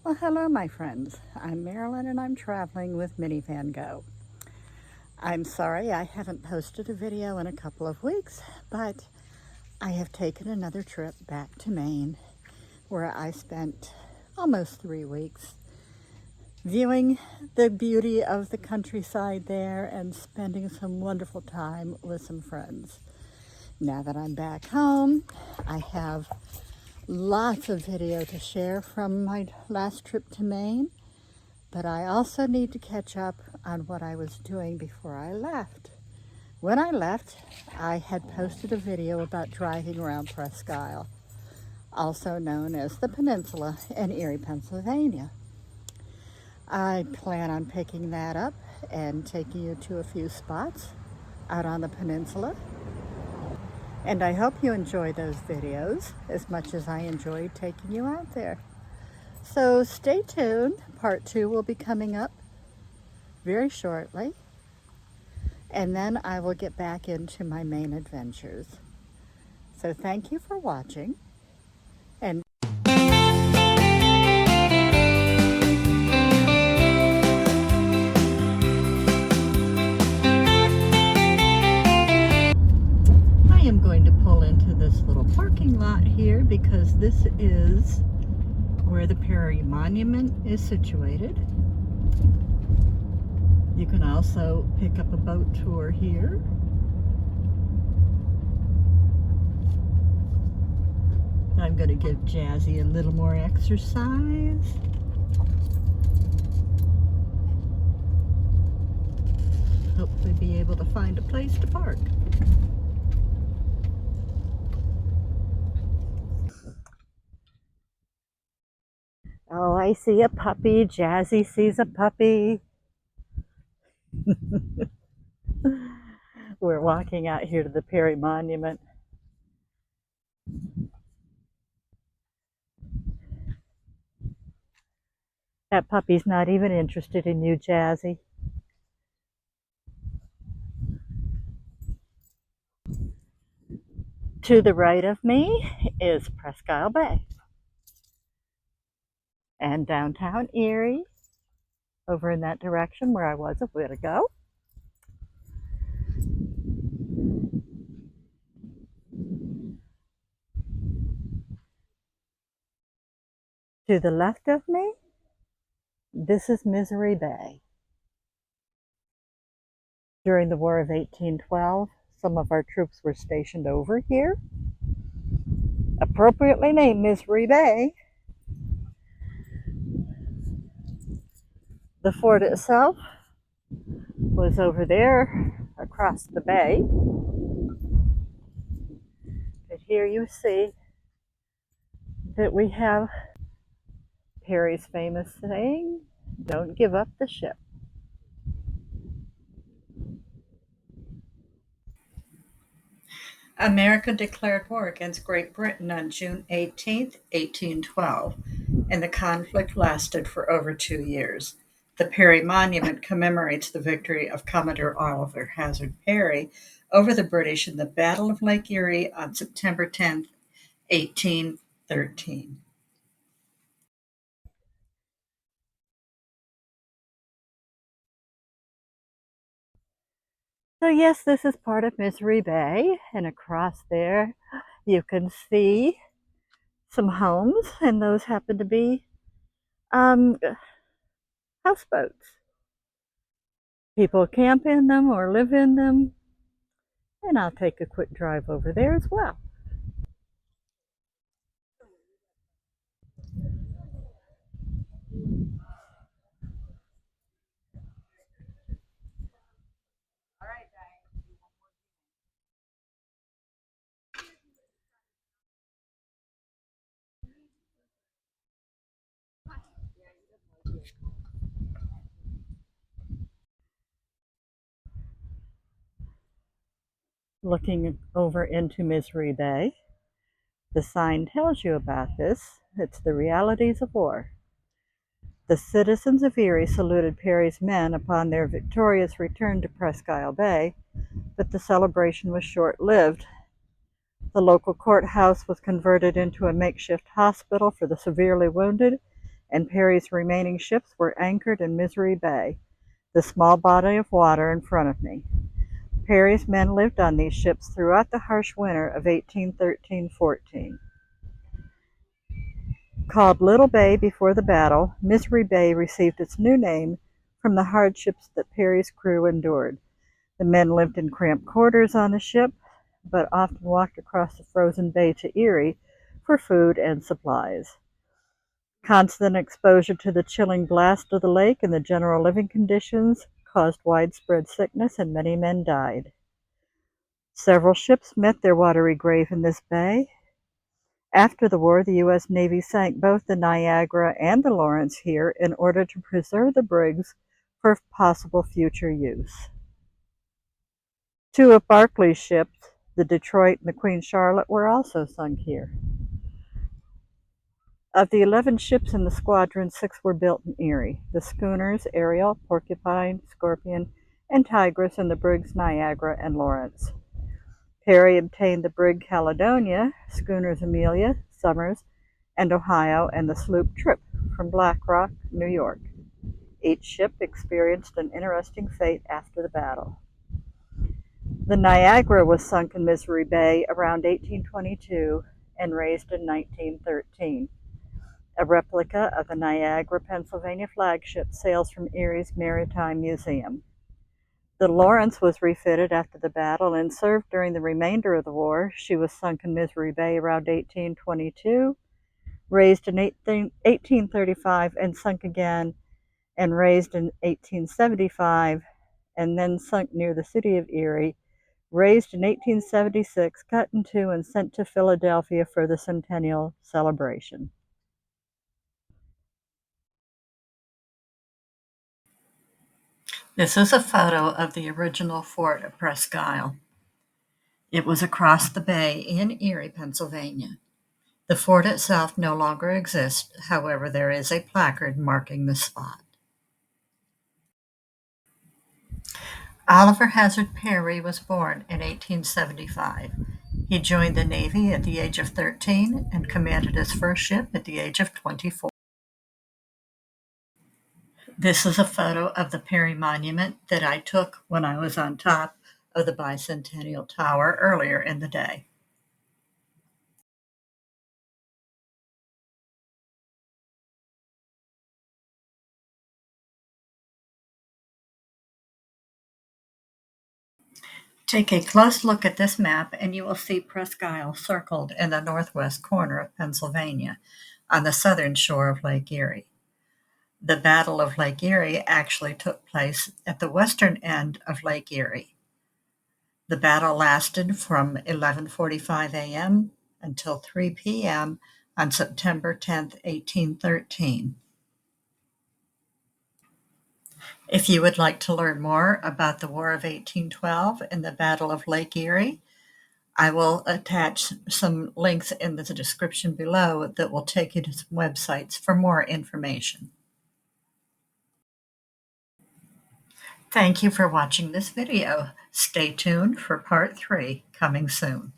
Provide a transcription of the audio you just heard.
Well, hello, my friends. I'm Marilyn and I'm traveling with Minivan Go. I'm sorry I haven't posted a video in a couple of weeks, but I have taken another trip back to Maine where I spent almost 3 weeks viewing the beauty of the countryside there and spending some wonderful time with some friends. Now that I'm back home, I have lots of video to share from my last trip to Maine, but I also need to catch up on what I was doing before I left. When I left, I had posted a video about driving around Presque Isle, also known as the Peninsula in Erie, Pennsylvania. I plan on picking that up and taking you to a few spots out on the peninsula. And I hope you enjoy those videos as much as I enjoyed taking you out there. So stay tuned. Part 2 will be coming up very shortly. And then I will get back into my Maine adventures. So thank you for watching. And I am going to pull into this little parking lot here because this is where the Perry Monument is situated. You can also pick up a boat tour here. I'm going to give Jazzy a little more exercise. Hopefully be able to find a place to park. Oh, I see a puppy. Jazzy sees a puppy. We're walking out here to the Perry Monument. That puppy's not even interested in you, Jazzy. To the right of me is Presque Isle Bay and downtown Erie, over in that direction where I was a bit ago. To the left of me, this is Misery Bay. During the War of 1812, some of our troops were stationed over here, appropriately named Misery Bay. The fort itself was over there across the bay. But here you see that we have Perry's famous saying, "Don't give up the ship." America declared war against Great Britain on June 18, 1812, and the conflict lasted for over 2 years. The Perry Monument commemorates the victory of Commodore Oliver Hazard Perry over the British in the Battle of Lake Erie on September 10, 1813. So yes, this is part of Misery Bay, and across there you can see some homes, and those happen to be houseboats. People camp in them or live in them, and I'll take a quick drive over there as well. Looking over into Misery Bay, the sign tells you about this. It's the realities of war. The citizens of Erie saluted Perry's men upon their victorious return to Presque Isle Bay, but the celebration was short-lived. The local courthouse was converted into a makeshift hospital for the severely wounded, and Perry's remaining ships were anchored in Misery Bay, the small body of water in front of me. Perry's men lived on these ships throughout the harsh winter of 1813-14. Called Little Bay before the battle, Misery Bay received its new name from the hardships that Perry's crew endured. The men lived in cramped quarters on the ship, but often walked across the frozen bay to Erie for food and supplies. Constant exposure to the chilling blast of the lake and the general living conditions caused widespread sickness, and many men died. Several ships met their watery grave in this bay. After the war, the U.S. Navy sank both the Niagara and the Lawrence here in order to preserve the brigs for possible future use. Two of Barclay's ships, the Detroit and the Queen Charlotte, were also sunk here. Of the 11 ships in the squadron, 6 were built in Erie: the schooners Ariel, Porcupine, Scorpion, and Tigress, and the brigs Niagara and Lawrence. Perry obtained the brig Caledonia, schooners Amelia, Somers, and Ohio, and the sloop Trip from Black Rock, New York. Each ship experienced an interesting fate after the battle. The Niagara was sunk in Misery Bay around 1822 and raised in 1913. A replica of the Niagara, Pennsylvania flagship sails from Erie's Maritime Museum. The Lawrence was refitted after the battle and served during the remainder of the war. She was sunk in Misery Bay around 1822, raised in 1835, and sunk again, and raised in 1875, and then sunk near the city of Erie, raised in 1876, cut in two, and sent to Philadelphia for the centennial celebration. This is a photo of the original fort of Presque Isle. It was across the bay in Erie, Pennsylvania. The fort itself no longer exists, however, there is a placard marking the spot. Oliver Hazard Perry was born in 1875. He joined the Navy at the age of 13 and commanded his first ship at the age of 24. This is a photo of the Perry Monument that I took when I was on top of the Bicentennial Tower earlier in the day. Take a close look at this map and you will see Presque Isle circled in the northwest corner of Pennsylvania on the southern shore of Lake Erie. The Battle of Lake Erie actually took place at the western end of Lake Erie. The battle lasted from 11:45 a.m. until 3 p.m. on September 10, 1813. If you would like to learn more about the War of 1812 and the Battle of Lake Erie, I will attach some links in the description below that will take you to some websites for more information. Thank you for watching this video. Stay tuned for part 3 coming soon.